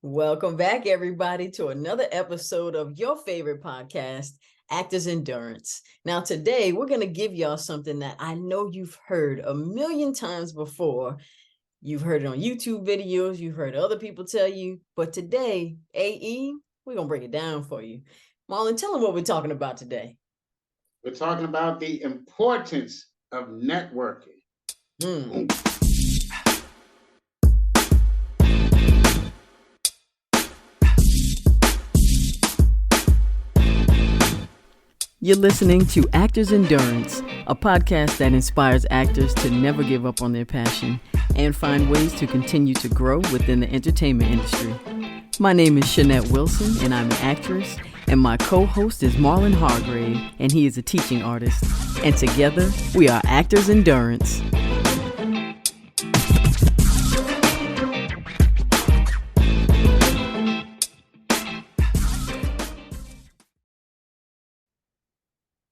Welcome back, everybody, to another episode of your favorite podcast, Actors Endurance. Now, today we're going to give y'all something that I know you've heard a million times before. You've heard it on YouTube videos, you've heard other people tell you, but today, AE, we're going to break it down for you. Marlon, tell them what we're talking about today. We're talking about the importance of networking. You're listening to Actors Endurance, a podcast that inspires actors to never give up on their passion and find ways to continue to grow within the entertainment industry. My name is Shanette Wilson, and I'm an actress, and my co-host is Marlon Hargrave, and he is a teaching artist. And together, we are Actors Endurance.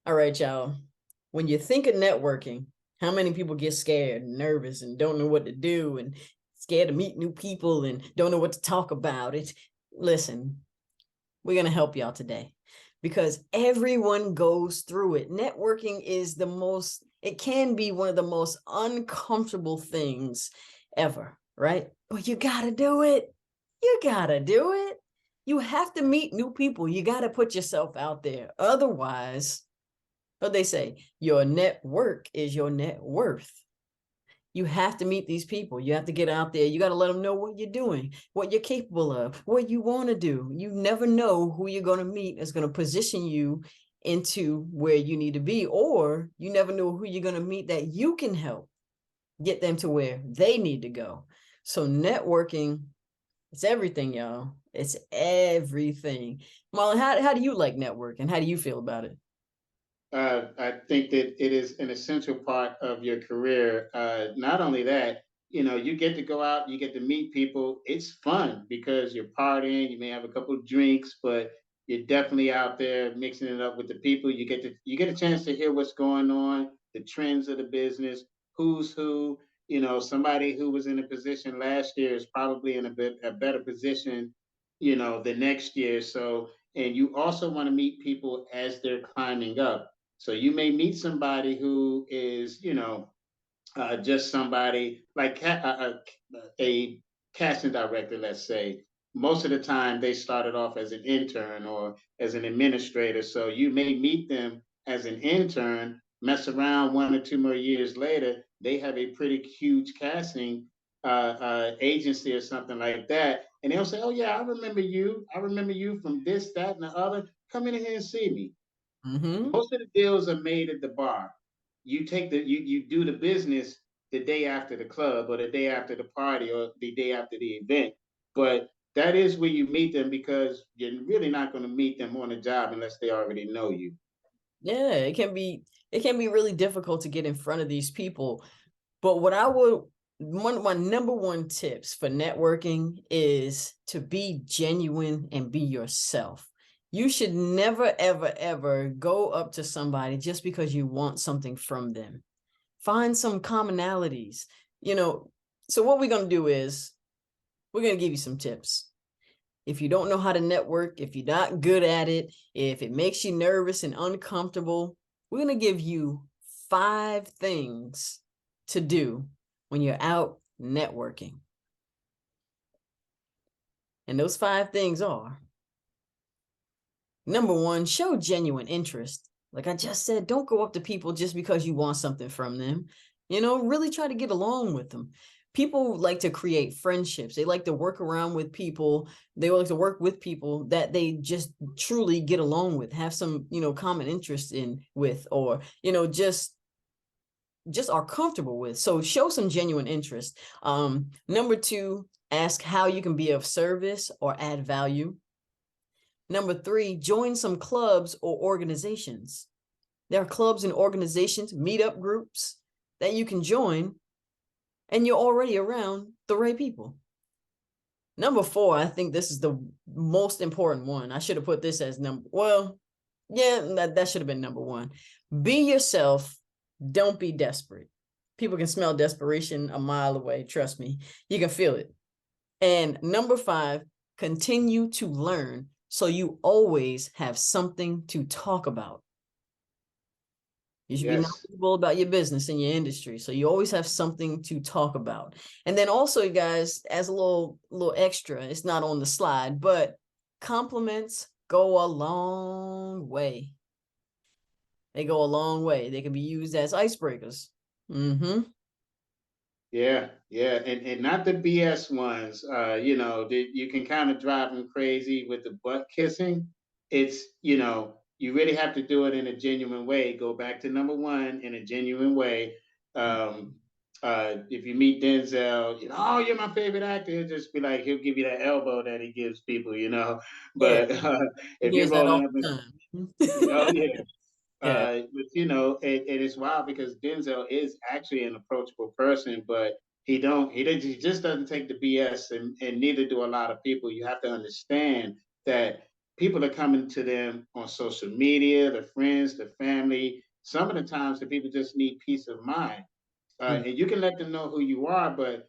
All right, y'all. When you think of networking, how many people get scared and nervous and don't know what to do and scared to meet new people and don't know what to talk about? Listen, we're going to help y'all today because everyone goes through it. Networking is it can be one of the most uncomfortable things ever, right? But you got to do it. You got to do it. You have to meet new people. You got to put yourself out there. Otherwise, what they say, your network is your net worth. You have to meet these people. You have to get out there. You got to let them know what you're doing, what you're capable of, what you want to do. You never know who you're going to meet is going to position you into where you need to be, or you never know who you're going to meet that you can help get them to where they need to go. So networking, it's everything, y'all. It's everything. Marlon, how do you like networking? How do you feel about it? I think that it is an essential part of your career. Not only that, you get to go out, you get to meet people. It's fun because you're partying. You may have a couple of drinks, but you're definitely out there mixing it up with the people. You get a chance to hear what's going on, the trends of the business, who's who. Somebody who was in a position last year is probably in a better position, the next year. So, and you also want to meet people as they're climbing up. So you may meet somebody who is, just somebody like a casting director, let's say. Most of the time, they started off as an intern or as an administrator. So you may meet them as an intern, mess around 1 or 2 more years later, they have a pretty huge casting agency or something like that. And they'll say, "Oh, yeah, I remember you. I remember you from this, that, and the other. Come in here and see me." Mm-hmm. Most of the deals are made at the bar. You do the business the day after the club or the day after the party or the day after the event. But that is where you meet them because you're really not going to meet them on a job unless they already know you. Yeah, it can be really difficult to get in front of these people. But one of my number one tips for networking is to be genuine and be yourself. You should never, ever, ever go up to somebody just because you want something from them. Find some commonalities. So what we're going to do is we're going to give you some tips. If you don't know how to network, if you're not good at it, if it makes you nervous and uncomfortable, we're going to give you 5 things to do when you're out networking. And those 5 things are: number 1, show genuine interest. Like I just said, don't go up to people just because you want something from them. Really try to get along with them. People like to create friendships. They like to work around with people. They like to work with people that they just truly get along with, have some, common interest in with, or, just are comfortable with. So show some genuine interest. Number 2, ask how you can be of service or add value. Number 3, join some clubs or organizations. There are clubs and organizations, meetup groups that you can join, and you're already around the right people. Number 4, I think this is the most important one. I should have put this as that should have been number 1. Be yourself. Don't be desperate. People can smell desperation a mile away. Trust me, you can feel it. And number 5, Continue to learn so you always have something to talk about. You should be Yes. knowledgeable about your business and your industry, so you always have something to talk about. And then also, guys, as a little extra, it's not on the slide, but compliments go a long way. They go a long way. They can be used as icebreakers. Mm-hmm. Yeah, yeah, and not the BS ones. You can kind of drive them crazy with the butt kissing. It's you really have to do it in a genuine way. Go back to number one in a genuine way. Um, if you meet Denzel, oh, you're my favorite actor. He'll just be like, he'll give you that elbow that he gives people. Yeah, But he if you're gives that rolling all up, the time. oh yeah, Yeah, but it is wild because Denzel is actually an approachable person, but he just doesn't take the BS, and neither do a lot of people. You have to understand that people are coming to them on social media, their friends, their family. Some of the times, the people just need peace of mind, and you can let them know who you are, but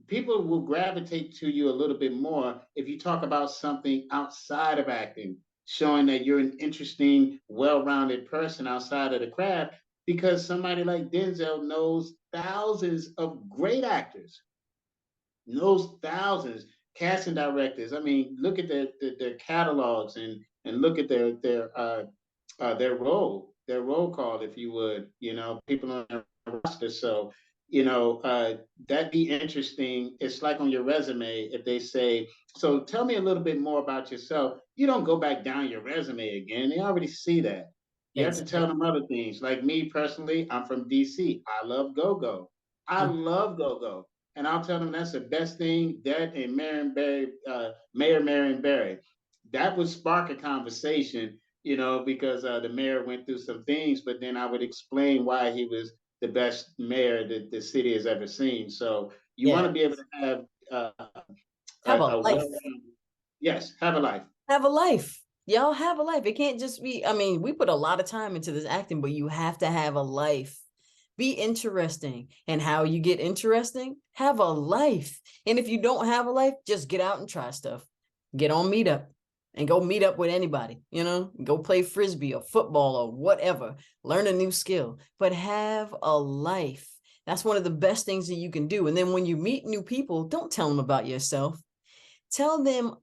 people will gravitate to you a little bit more if you talk about something outside of acting, showing that you're an interesting, well-rounded person outside of the craft. Because somebody like Denzel knows thousands of great actors, knows thousands casting directors. I mean, look at their catalogs and look at their roll call, if you would. People on their roster. So that'd be interesting. It's like on your resume if they say, "So tell me a little bit more about yourself." You don't go back down your resume again. They already see that. You have to tell exactly. them other things. Like me personally, I'm from DC. I love go go. I love go go. And I'll tell them that's the best thing. That and Marion Barry, Mayor Marion Barry, that would spark a conversation, because the mayor went through some things, but then I would explain why he was the best mayor that the city has ever seen. So you want Yeah, to be able to have have a a life. well, yes, have a life. Have a life. Y'all have a life. It can't just be, I mean, we put a lot of time into this acting, but you have to have a life. Be interesting. And how you get interesting? Have a life. And if you don't have a life, just get out and try stuff. Get on Meetup and go meet up with anybody, go play frisbee or football or whatever. Learn a new skill, but have a life. That's one of the best things that you can do. And then when you meet new people, don't tell them about yourself. Tell them,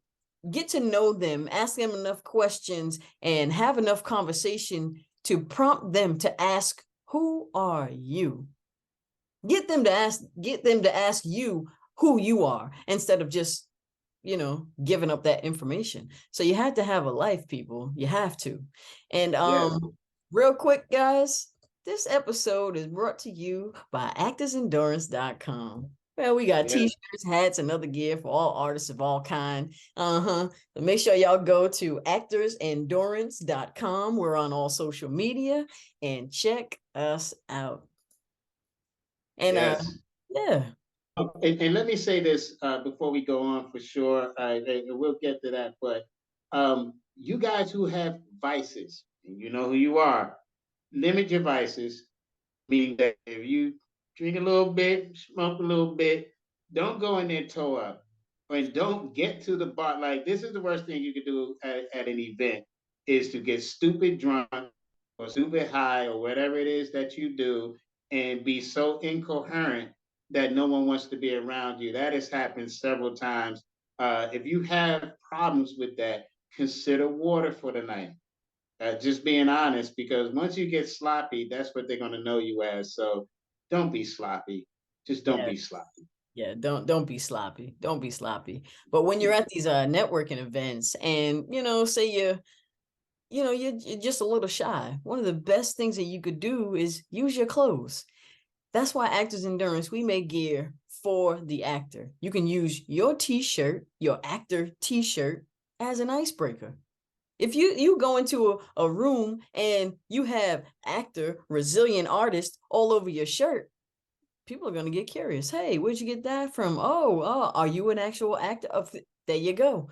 get to know them, ask them enough questions, and have enough conversation to prompt them to ask, who are you? Get them to ask you who you are instead of just, giving up that information. So you have to have a life, people. You have to. And Yes, real quick, guys, this episode is brought to you by actorsendurance.com. Well, we got yes, t-shirts, hats, and other gear for all artists of all kind. So make sure y'all go to actorsendurance.com. We're on all social media and check us out. And yes. yeah, And let me say this before we go on for sure. We'll get to that. But you guys who have vices, and you know who you are, limit your vices, meaning that if you drink a little bit, smoke a little bit, don't go in there toe up. And don't get to the bar. Like, this is the worst thing you could do at an event, is to get stupid drunk or stupid high or whatever it is that you do and be so incoherent that no one wants to be around you. That has happened several times. If you have problems with that, consider water for the night. Just being honest, because once you get sloppy, that's what they're going to know you as. So don't be sloppy. Just don't yeah, be sloppy. yeah, don't be sloppy. Don't be sloppy. But when you're at these networking events and say you're just a little shy, one of the best things that you could do is use your clothes. That's why Actors Endurance, we make gear for the actor. You can use your t-shirt, your actor t-shirt, as an icebreaker. If you go into a room and you have actor, resilient artist all over your shirt, people are going to get curious. Hey, where'd you get that from? Oh, are you an actual actor? There you go.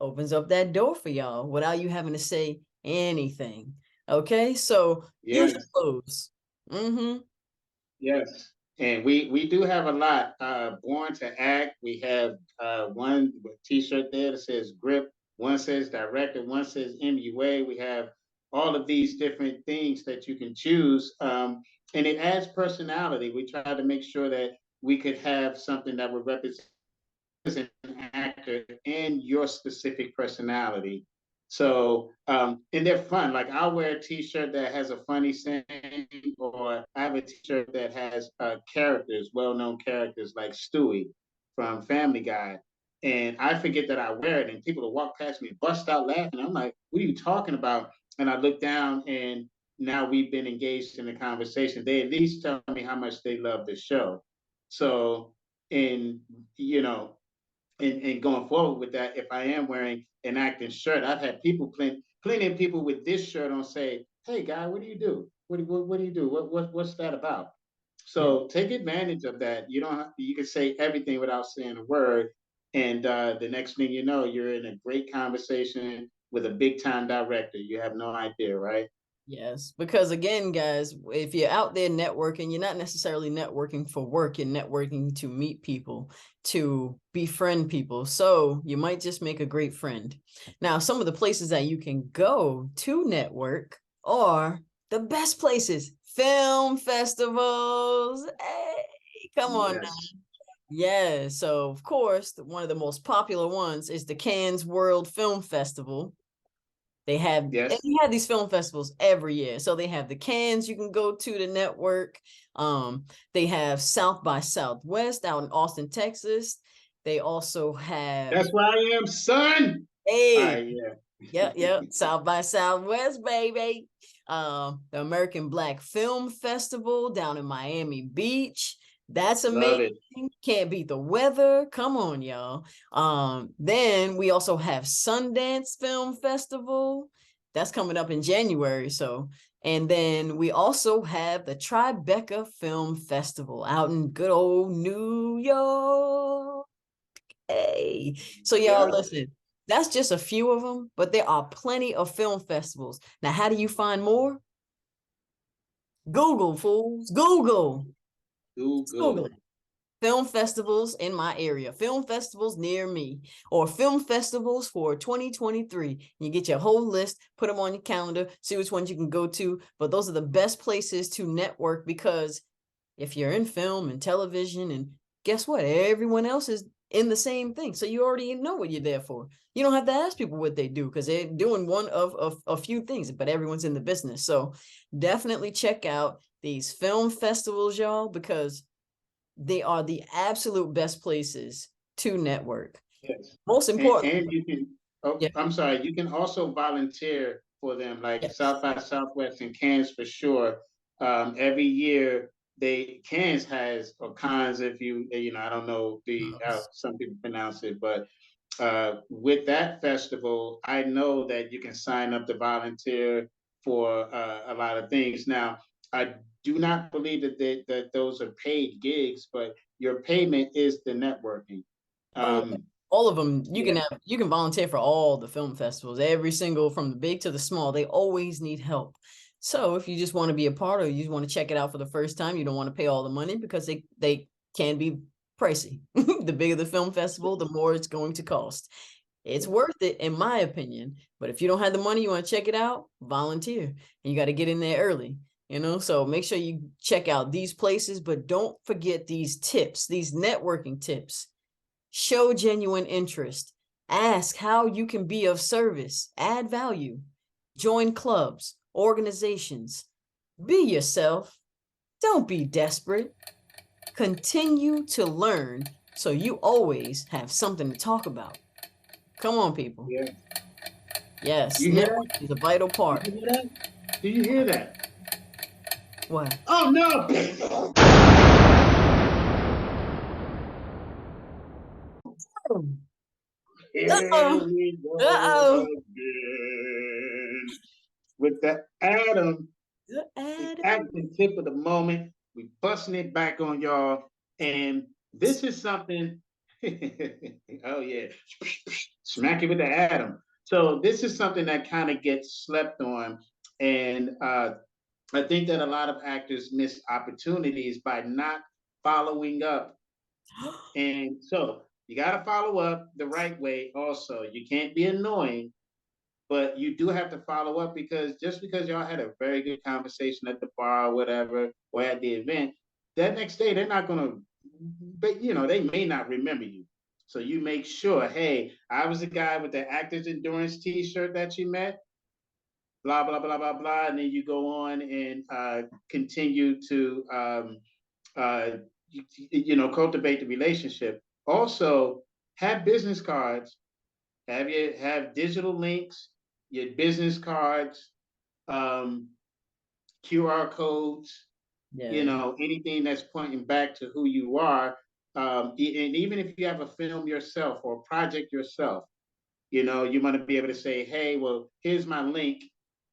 Opens up that door for y'all without you having to say anything. Okay, so use your Yes, clothes. Mm-hmm. yes. And we do have a lot. Born to Act. We have one T-shirt there that says Grip. One says Director. One says MUA. We have all of these different things that you can choose, and it adds personality. We try to make sure that we could have something that would represent an actor and your specific personality. So, and they're fun. Like I'll wear a T-shirt that has a funny saying, or I have a T-shirt that has characters, well-known characters like Stewie from Family Guy, and I forget that I wear it, and people will walk past me, bust out laughing. I'm like, "What are you talking about?" And I look down, and now we've been engaged in a conversation. They at least tell me how much they love the show. So, and you know, and going forward with that, if I am wearing an acting shirt, I've had people, plenty of people with this shirt on say, "Hey, guy, what do you do? What do you do? What's that about?" Yeah. So take advantage of that. You don't have, you can say everything without saying a word, and the next thing you know, you're in a great conversation with a big time director. You have no idea, right? Yes, because again, guys, if you're out there networking, you're not necessarily networking for work, you're networking to meet people, to befriend people. So you might just make a great friend. Now, some of the places that you can go to network are the best places. Film festivals. Hey, come on now. Yes, Yeah. So, of course, one of the most popular ones is the Cannes World Film Festival. They yes. have these film festivals every year. So they have the Cannes you can go to network. They have South by Southwest out in Austin, Texas. They also have That's where I am, son. hey, Yeah, yeah, South by Southwest, baby. The American Black Film Festival down in Miami Beach. That's love amazing. it. Can't beat the weather. Come on, y'all. Then we also have Sundance Film Festival. That's coming up in January. So, and then we also have the Tribeca Film Festival out in good old New York. Hey, so y'all Yeah. listen, that's just a few of them, but there are plenty of film festivals. Now, how do you find more? Google, fools. Google. Just Google it. Google. Film festivals in my area, film festivals near me, or film festivals for 2023. You get your whole list, put them on your calendar, see which ones you can go to. But those are the best places to network because if you're in film and television, and guess what? Everyone else is in the same thing. So you already know what you're there for. You don't have to ask people what they do because they're doing one of a few things, but everyone's in the business. So definitely check out these film festivals, y'all, because they are the absolute best places to network. Yes. Most And importantly, you can, oh, yeah, I'm sorry, you can also volunteer for them, like yes. South by Southwest and Cannes for sure. Every year, Cannes has, or Cannes, if I don't know how some people pronounce it, but with that festival, I know that you can sign up to volunteer for a lot of things. Now, I do not believe that those are paid gigs, but your payment is the networking. Oh yeah. Um, All of them, yeah, you can volunteer for all the film festivals, every single from the big to the small. They always need help. So if you just want to be a part or you just want to check it out for the first time, you don't want to pay all the money because they can be pricey. The bigger the film festival, the more it's going to cost. It's worth it, in my opinion. But if you don't have the money, you want to check it out, volunteer. And you got to get in there early, So make sure you check out these places, but don't forget these tips, these networking tips. Show genuine interest. Ask how you can be of service. Add value. Join clubs, organizations. Be yourself. Don't be desperate. Continue to learn so you always have something to talk about. Come on, people. yeah. Yes, You hear network that? is a vital Do part. you hear that? Do you hear that? What? Oh no! Here Uh-oh. we go Uh-oh. again with the Adam, the Adam. acting tip of the moment. We busting it back on y'all, and this is something. Oh yeah, smack it with the Adam. So this is something that kind of gets slept on, and I think that a lot of actors miss opportunities by not following up. And so you got to follow up the right way also. You can't be annoying, but you do have to follow up, because just because y'all had a very good conversation at the bar or whatever, or at the event, that next day they're not going to, but they may not remember you. So you make sure, hey, I was the guy with the Actors Endurance T-shirt that you met, blah blah blah blah blah, and then you go on and continue to uh, cultivate the relationship. Also, have business cards. Have digital links, your business cards, um, QR codes. Yeah. Anything that's pointing back to who you are. And even if you have a film yourself or a project yourself, you want to be able to say, hey, well, here's my link,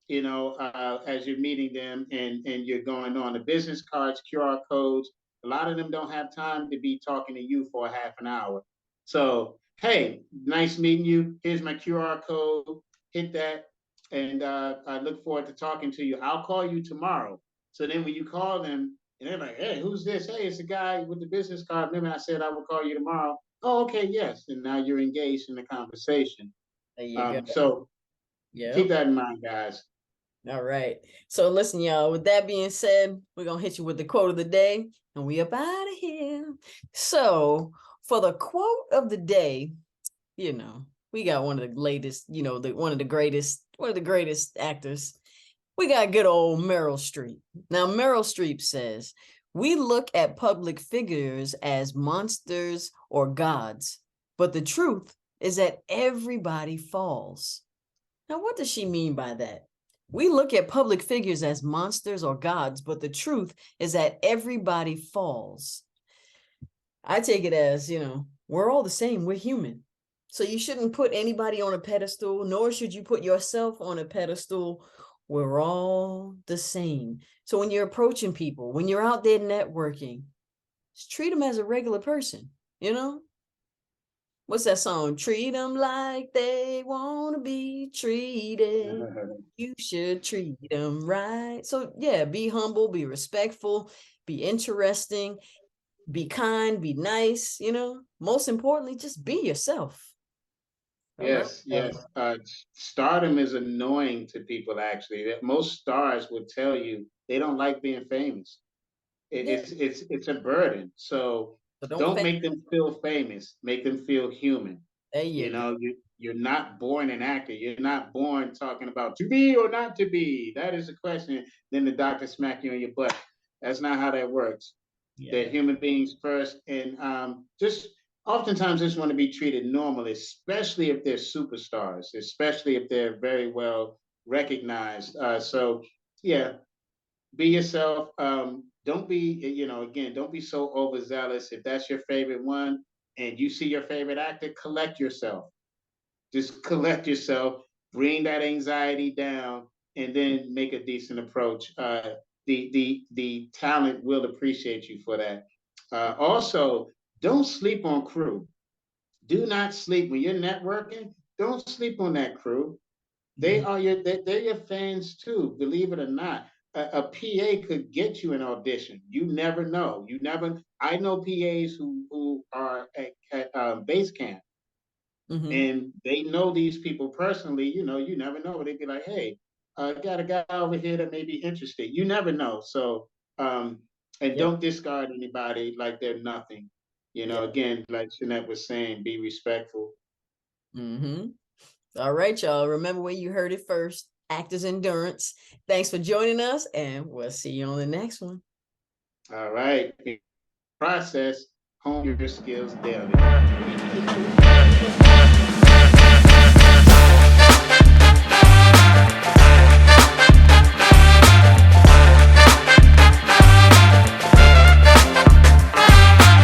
as you're meeting them, and you're going on the business cards, QR codes. A lot of them don't have time to be talking to you for a half an hour. So, hey, nice meeting you. Here's my QR code. Hit that. And I look forward to talking to you. I'll call you tomorrow. So then when you call them and they're like, hey, who's this? Hey, it's the guy with the business card. Remember I said I will call you tomorrow. Oh, okay, yes. And now you're engaged in the conversation. There you go. So keep Yep. that in mind, guys. All right. So listen, y'all, with that being said, we're going to hit you with the quote of the day and we up out of here. So for the quote of the day, we got one of the latest, one of the greatest actors. We got good old Meryl Streep. Now, Meryl Streep says, we look at public figures as monsters or gods, but the truth is that everybody falls. Now, what does she mean by that? We look at public figures as monsters or gods, but the truth is that everybody falls. I take it as, we're all the same. We're human. So you shouldn't put anybody on a pedestal, nor should you put yourself on a pedestal. We're all the same. So when you're approaching people, when you're out there networking, just treat them as a regular person, What's that song? Treat them like they want to be treated. You should treat them right. So yeah, be humble, be respectful, be interesting, be kind, be nice, Most importantly, just be yourself. All right. Yes, yes. Stardom is annoying to people, actually. Most stars would tell you they don't like being famous. Yeah. It's a burden. So So don't don't fake. make them feel famous. Make them feel human. There you go. You're not born an actor. You're not born talking about to be or not to be. That is the question. Then the doctor smack you in your butt. That's not how that works. They're Yeah. human beings first, and just oftentimes just want to be treated normally, especially if they're superstars, especially if they're very well recognized. So yeah, be yourself. Don't be, again, don't be so overzealous. If that's your favorite one and you see your favorite actor, collect yourself. Just collect yourself, bring that anxiety down, and then make a decent approach. The talent will appreciate you for that. Also, don't sleep on crew. Do not sleep when you're networking. Don't sleep on that crew. Mhm. They're your fans too. Believe it or not, a PA could get you an audition. You never know. You never. I know PAs who are at base camp Mhm. and they know these people personally. You never know. They'd be like, hey, I got a guy over here that may be interested. You never know. So, and Yep. don't discard anybody like they're nothing. Yeah. Again, like Jeanette was saying, be respectful. Mhm. All right, y'all. Remember where you heard it first. Actors Endurance. Thanks for joining us, and we'll see you on the next one. All right. Process, hone your skills daily.